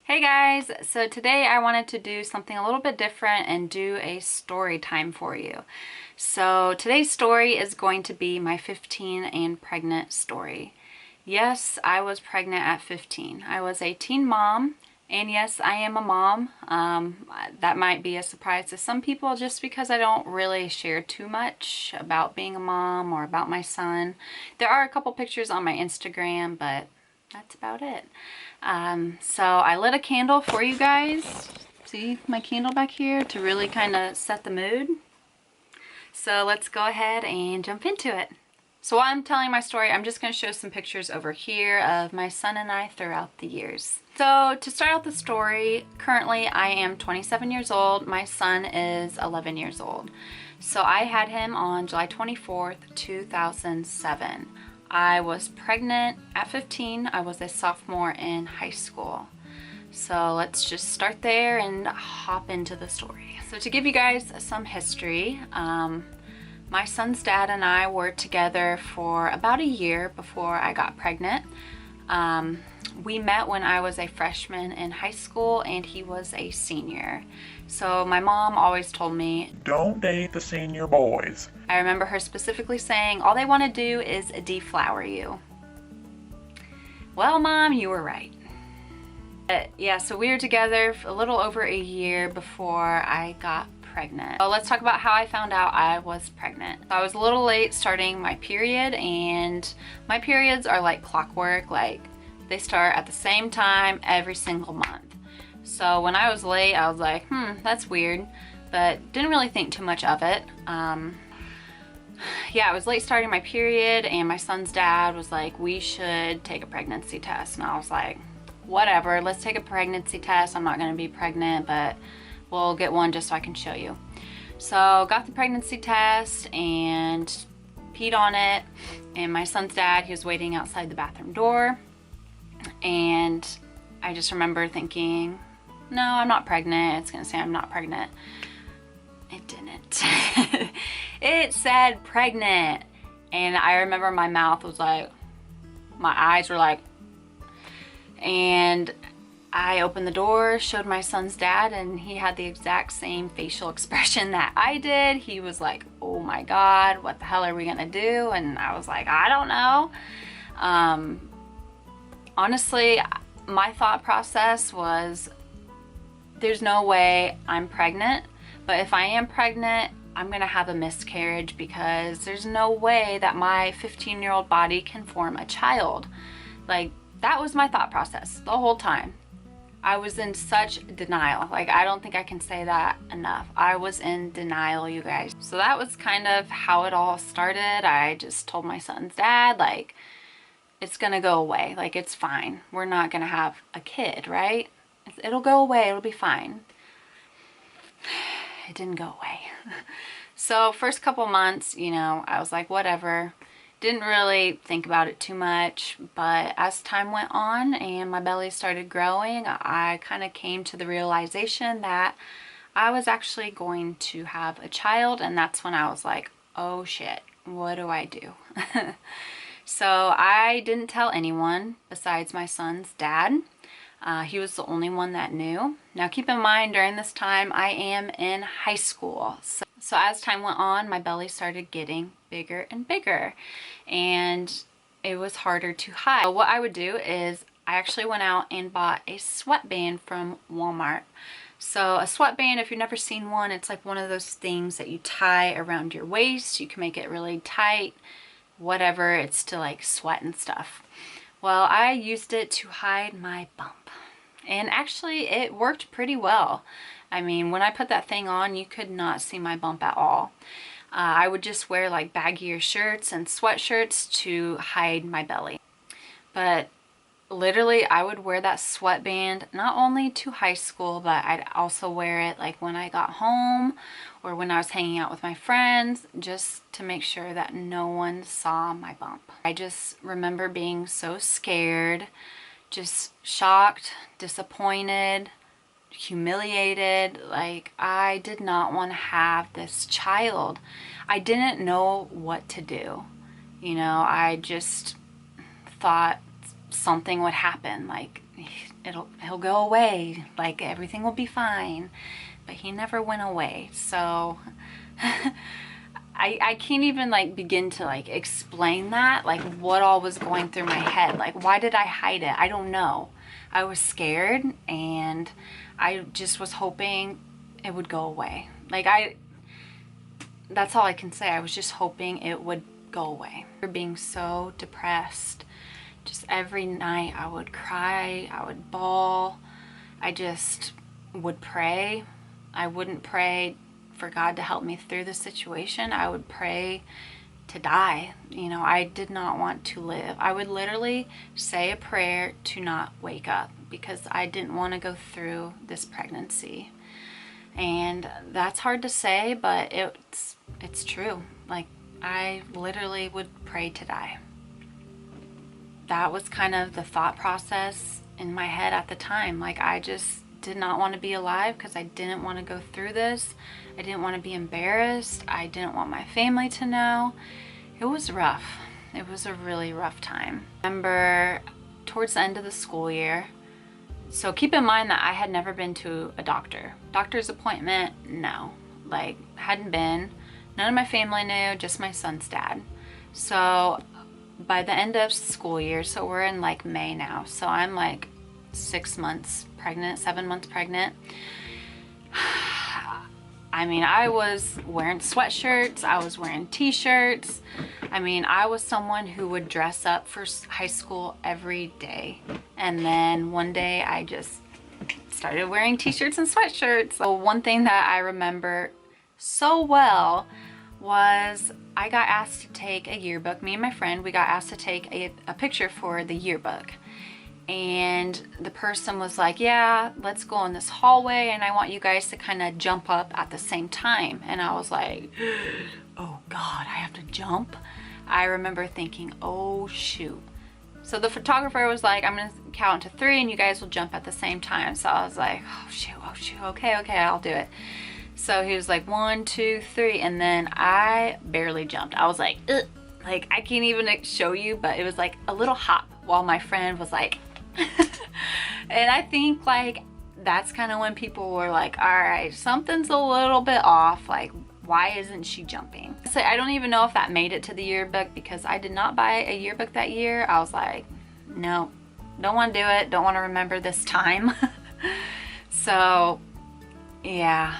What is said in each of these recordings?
Hey guys, so today I wanted to do something a little bit different and do a story time for you. So today's story is going to be my 15 and pregnant story. Yes, I was pregnant at 15. I was a teen mom, and yes, I am a mom. That might be a surprise to some people just because I don't really share too much about being a mom or about my son. There are a couple pictures on my Instagram, but that's about it. So I lit a candle for you guys. See my candle back here to really kind of set the mood. So let's go ahead and jump into it. So while I'm telling my story, I'm just going to show some pictures over here of my son and I throughout the years. So to start out the story, currently I am 27 years old. My son is 11 years old. So I had him on July 24th, 2007. I was pregnant at 15. I was a sophomore in high school. So let's just start there and hop into the story. So to give you guys some history, my son's dad and I were together for about a year before I got pregnant. We met when I was a freshman in high school and he was a senior. So my mom always told me, "Don't date the senior boys." I remember her specifically saying, all they want to do is deflower you. Well, Mom, you were right. Yeah, so we were together for a little over a year before I got pregnant. So let's talk about how I found out I was pregnant. I was a little late starting my period, and my periods are like clockwork. Like, they start at the same time every single month. So when I was late, I was like, that's weird, but didn't really think too much of it. Yeah, I was late starting my period, and my son's dad was like, we should take a pregnancy test. And I was like, whatever, let's take a pregnancy test. I'm not going to be pregnant, but we'll get one just so I can show you. So got the pregnancy test and peed on it, and my son's dad, he was waiting outside the bathroom door, and I just remember thinking, no, I'm not pregnant. It's going to say I'm not pregnant. It didn't. It said pregnant. And I remember my mouth was like, my eyes were like, and I opened the door, showed my son's dad, and he had the exact same facial expression that I did. He was like, oh my God, what the hell are we gonna do? And I was like, I don't know. Honestly, my thought process was, there's no way I'm pregnant, but if I am pregnant, I'm gonna have a miscarriage because there's no way that my 15-year-old body can form a child. Like, that was my thought process the whole time. I was in such denial. Like, I don't think I can say that enough. I was in denial, you guys. So that was kind of how it all started. I just told my son's dad, like, it's gonna go away. Like, it's fine. We're not gonna have a kid, right? It'll go away. It'll be fine. It didn't go away. So first couple months, you know, I was like, whatever. Didn't really think about it too much, but as time went on and my belly started growing, I kind of came to the realization that I was actually going to have a child, and that's when I was like, oh shit, what do I do? So I didn't tell anyone besides my son's dad. He was the only one that knew. Now keep in mind, during this time I am in high school. So as time went on, my belly started getting bigger and bigger, and it was harder to hide. So what I would do is I actually went out and bought a sweatband from Walmart. So a sweatband, if you've never seen one, it's like one of those things that you tie around your waist. You can make it really tight, whatever, it's to like sweat and stuff. Well, I used it to hide my bump, and actually it worked pretty well. I mean, when I put that thing on, you could not see my bump at all. I would just wear like baggier shirts and sweatshirts to hide my belly. But literally, I would wear that sweatband not only to high school, but I'd also wear it like when I got home or when I was hanging out with my friends, just to make sure that no one saw my bump. I just remember being so scared, just shocked, disappointed, humiliated. Like, I did not want to have this child. I didn't know what to do. You know, I just thought something would happen. Like, he'll go away, like everything will be fine. But he never went away. So I can't even like begin to like explain that, like what all was going through my head. Like, why did I hide it? I don't know. I was scared, and I just was hoping it would go away. Like, that's all I can say. I was just hoping it would go away. For being so depressed, just every night I would cry, I would bawl. I just would pray. I wouldn't pray for God to help me through the situation. I would pray to die. You know, I did not want to live. I would literally say a prayer to not wake up because I didn't want to go through this pregnancy. And that's hard to say, but it's true. Like, I literally would pray to die. That was kind of the thought process in my head at the time. Like, I just did not want to be alive because I didn't want to go through this. I didn't want to be embarrassed. I didn't want my family to know. It was rough. It was a really rough time. I remember towards the end of the school year. So keep in mind that I had never been to a doctor's appointment. No, like, hadn't been. None of my family knew, just my son's dad. So by the end of school year, so we're in like May now, so I'm like 6 months pregnant, 7 months pregnant. I mean, I was wearing sweatshirts, I was wearing t-shirts. I mean, I was someone who would dress up for high school every day. And then one day I just started wearing t-shirts and sweatshirts. So one thing that I remember so well was I got asked to take a yearbook. Me and my friend, we got asked to take a picture for the yearbook. And the person was like, yeah, let's go in this hallway and I want you guys to kind of jump up at the same time. And I was like, oh God, I have to jump? I remember thinking, oh shoot. So the photographer was like, I'm gonna count to 3 and you guys will jump at the same time. So I was like, oh shoot, okay, I'll do it. So he was like 1, 2, 3, and then I barely jumped. I was like, ugh. Like, I can't even show you, but it was like a little hop while my friend was like, and I think like that's kind of when people were like, all right, something's a little bit off. Like, why isn't she jumping? So I don't even know if that made it to the yearbook because I did not buy a yearbook that year. I was like, no, don't want to do it. Don't want to remember this time. So yeah,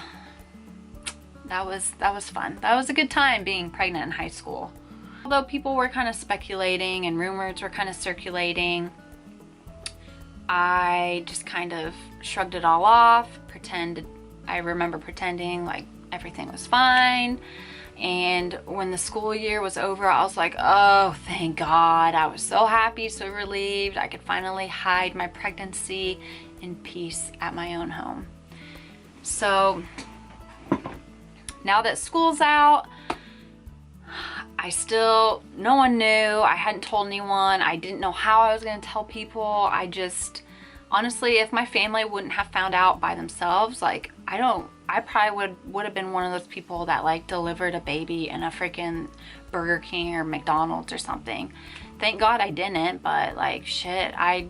that was fun. That was a good time being pregnant in high school. Although people were kind of speculating and rumors were kind of circulating, I just kind of shrugged it all off, I remember pretending like everything was fine. And when the school year was over, I was like, oh, thank God. I was so happy, so relieved. I could finally hide my pregnancy in peace at my own home. So now that school's out, no one knew. I hadn't told anyone. I didn't know how I was going to tell people. Honestly, if my family wouldn't have found out by themselves, like, I probably would have been one of those people that like delivered a baby in a freaking Burger King or McDonald's or something. Thank God I didn't, but like, shit, I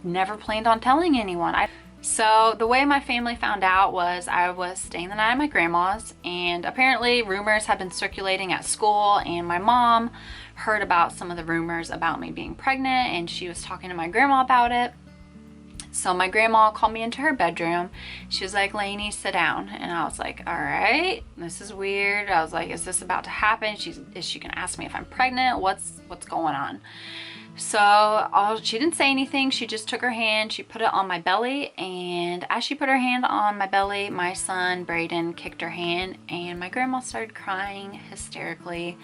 never planned on telling anyone. So the way my family found out was I was staying the night at my grandma's, and apparently rumors had been circulating at school, and my mom heard about some of the rumors about me being pregnant, and she was talking to my grandma about it. So my grandma called me into her bedroom. She was like, Lainey, sit down. And I was like, all right, this is weird. I was like, is this about to happen? Is she gonna ask me if I'm pregnant? What's going on? So she didn't say anything. She just took her hand, she put it on my belly, and as she put her hand on my belly, my son Brayden kicked her hand, and my grandma started crying hysterically.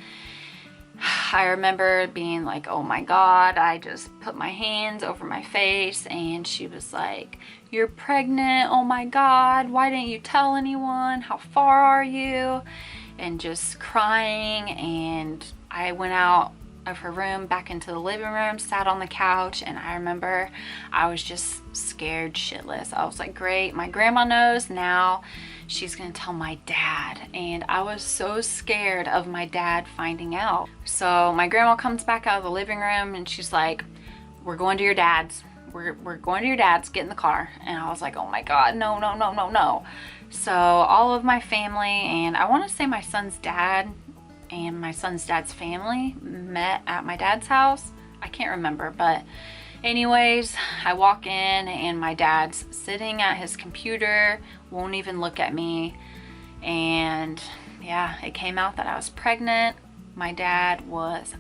I remember being like, oh my God. I just put my hands over my face, and she was like, you're pregnant, oh my God, why didn't you tell anyone? How far are you? And just crying. And I went out of her room back into the living room, sat on the couch, and I remember I was just scared shitless. I was like, great, my grandma knows, now she's gonna tell my dad. And I was so scared of my dad finding out. So my grandma comes back out of the living room and she's like, we're going to your dad's. we're going to your dad's, get in the car. And I was like, oh my God, no, no, no, no, no. So all of my family, and I want to say my son's dad and my son's dad's family met at my dad's house. I can't remember, but anyways, I walk in and my dad's sitting at his computer, won't even look at me. And yeah, it came out that I was pregnant. My dad was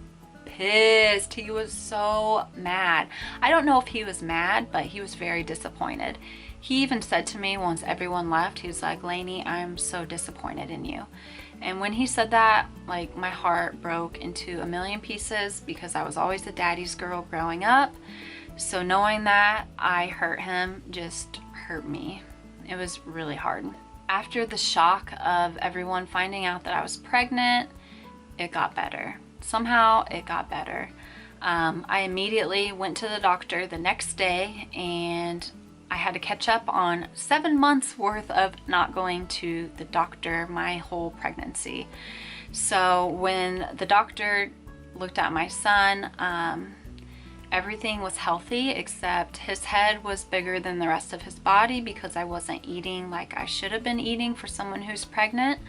pissed. He was so mad. I don't know if he was mad, but he was very disappointed. He even said to me once everyone left, he was like, Lainey, I'm so disappointed in you. And when he said that, like, my heart broke into a million pieces because I was always a daddy's girl growing up. So knowing that I hurt him just hurt me. It was really hard. After the shock of everyone finding out that I was pregnant, it got better. Somehow it got better. I immediately went to the doctor the next day, and I had to catch up on 7 months worth of not going to the doctor my whole pregnancy. So when the doctor looked at my son, everything was healthy except his head was bigger than the rest of his body because I wasn't eating like I should have been eating for someone who's pregnant.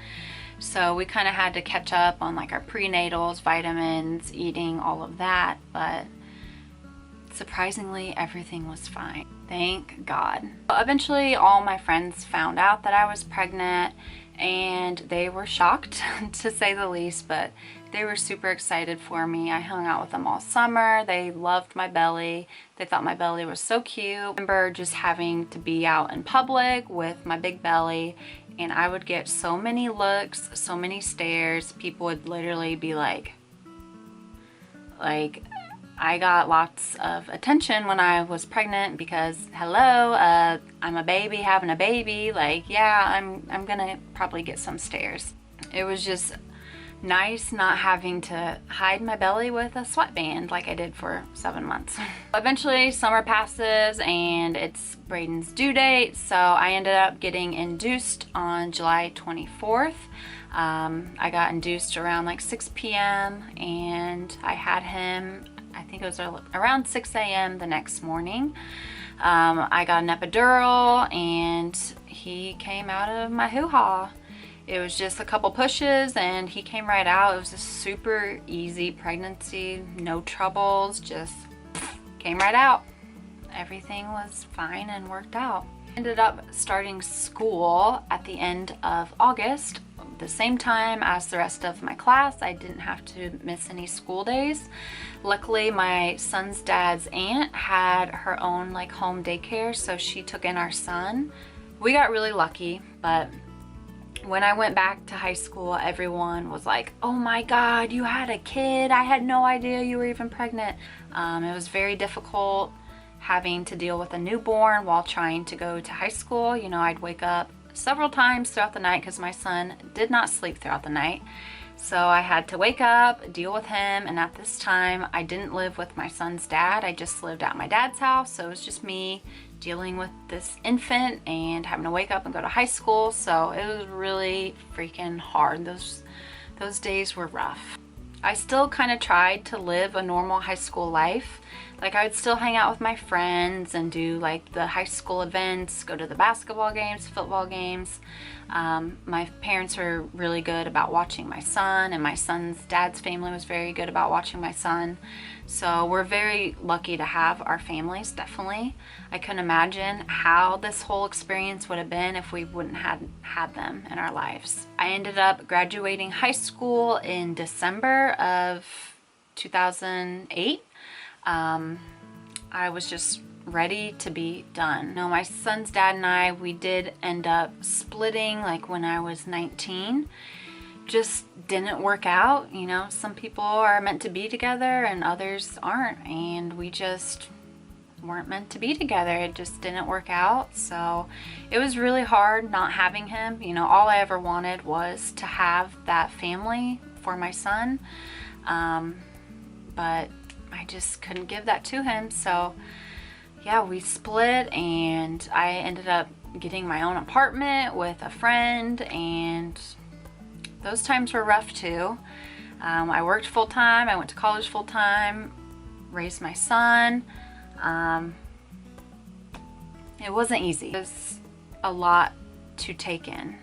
So we kind of had to catch up on like our prenatals, vitamins, eating, all of that. But surprisingly, everything was fine. Thank God. Eventually, all my friends found out that I was pregnant, and they were shocked to say the least, but they were super excited for me. I hung out with them all summer. They loved my belly. They thought my belly was so cute. I remember just having to be out in public with my big belly, and I would get so many looks, so many stares. People would literally be like, I got lots of attention when I was pregnant because, hello, I'm a baby having a baby. Like, yeah, I'm gonna probably get some stares. It was just nice not having to hide my belly with a sweatband like I did for 7 months. Eventually, summer passes and it's Braden's due date, so I ended up getting induced on July 24th. I got induced around like 6 p.m. and I had him, I think it was around 6 a.m. the next morning. I got an epidural and he came out of my hoo-ha. It was just a couple pushes and he came right out. It was a super easy pregnancy, no troubles, just came right out. Everything was fine and worked out. Ended up starting school at the end of August, the same time as the rest of my class. I didn't have to miss any school days. Luckily, my son's dad's aunt had her own like home daycare, so she took in our son. We got really lucky, but when I went back to high school, everyone was like, oh my God, you had a kid. I had no idea you were even pregnant. It was very difficult having to deal with a newborn while trying to go to high school. You know, I'd wake up several times throughout the night because my son did not sleep throughout the night. So I had to wake up, deal with him, and at this time I didn't live with my son's dad. I just lived at my dad's house, so it was just me dealing with this infant and having to wake up and go to high school. So it was really freaking hard. Those days were rough. I still kind of tried to live a normal high school life. Like, I would still hang out with my friends and do like the high school events, go to the basketball games, football games. My parents were really good about watching my son, and my son's dad's family was very good about watching my son. So we're very lucky to have our families, definitely. I couldn't imagine how this whole experience would have been if we wouldn't have had them in our lives. I ended up graduating high school in December of 2008. I was just ready to be done. No, my son's dad and I, we did end up splitting like when I was 19. Just didn't work out. You know, some people are meant to be together and others aren't, and we just weren't meant to be together. It just didn't work out. So it was really hard not having him. You know, all I ever wanted was to have that family for my son, but I just couldn't give that to him. So yeah, we split, and I ended up getting my own apartment with a friend, and those times were rough too. I worked full-time, I went to college full-time, raised my son. It wasn't easy. It was a lot to take in.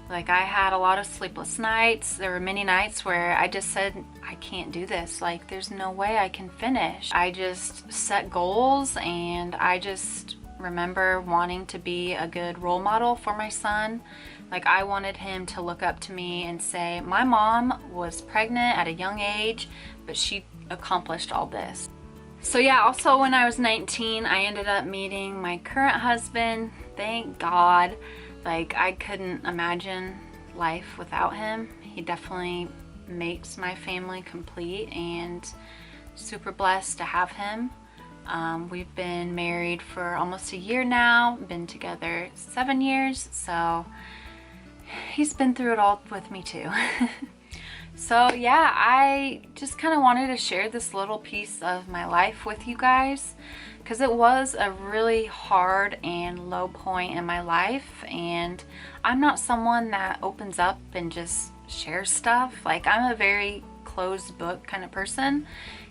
Like, I had a lot of sleepless nights. There were many nights where I just said, I can't do this. Like, there's no way I can finish. I just set goals, and I just remember wanting to be a good role model for my son. Like, I wanted him to look up to me and say, my mom was pregnant at a young age, but she accomplished all this. So yeah, also when I was 19, I ended up meeting my current husband. Thank God. Like, I couldn't imagine life without him. He definitely makes my family complete, and super blessed to have him. We've been married for almost a year now, been together 7 years, so he's been through it all with me too. So yeah, I just kind of wanted to share this little piece of my life with you guys, because it was a really hard and low point in my life, and I'm not someone that opens up and just shares stuff. Like, I'm a very closed book kind of person.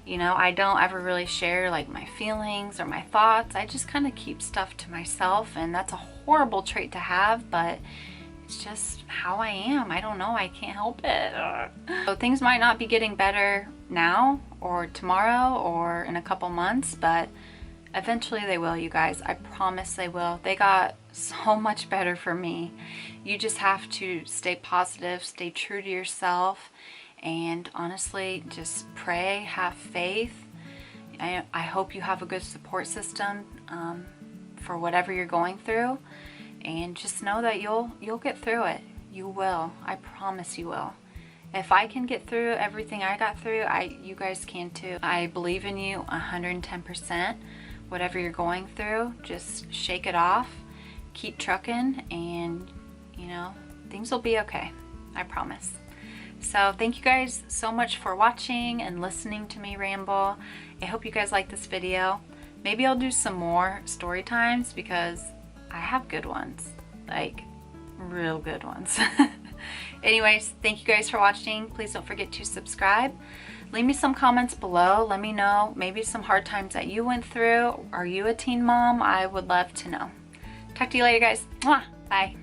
You know, I don't ever really share like my feelings or my thoughts. I just kind of keep stuff to myself, and that's a horrible trait to have, but it's just how I am. I don't know, I can't help it. So things might not be getting better now or tomorrow or in a couple months, but eventually they will, you guys. I promise they will. They got so much better for me. You just have to stay positive, stay true to yourself, and honestly, just pray, have faith. I hope you have a good support system for whatever you're going through. And just know that you'll get through it. You will. I promise you will. If I can get through everything I got through, you guys can too. I believe in you 110%. Whatever you're going through, just shake it off, keep trucking, and you know, things will be okay. I promise. So thank you guys so much for watching and listening to me ramble. I hope you guys like this video. Maybe I'll do some more story times, because I have good ones, like real good ones. Anyways, thank you guys for watching. Please don't forget to subscribe. Leave me some comments below. Let me know maybe some hard times that you went through. Are you a teen mom? I would love to know. Talk to you later, guys. Mwah! Bye.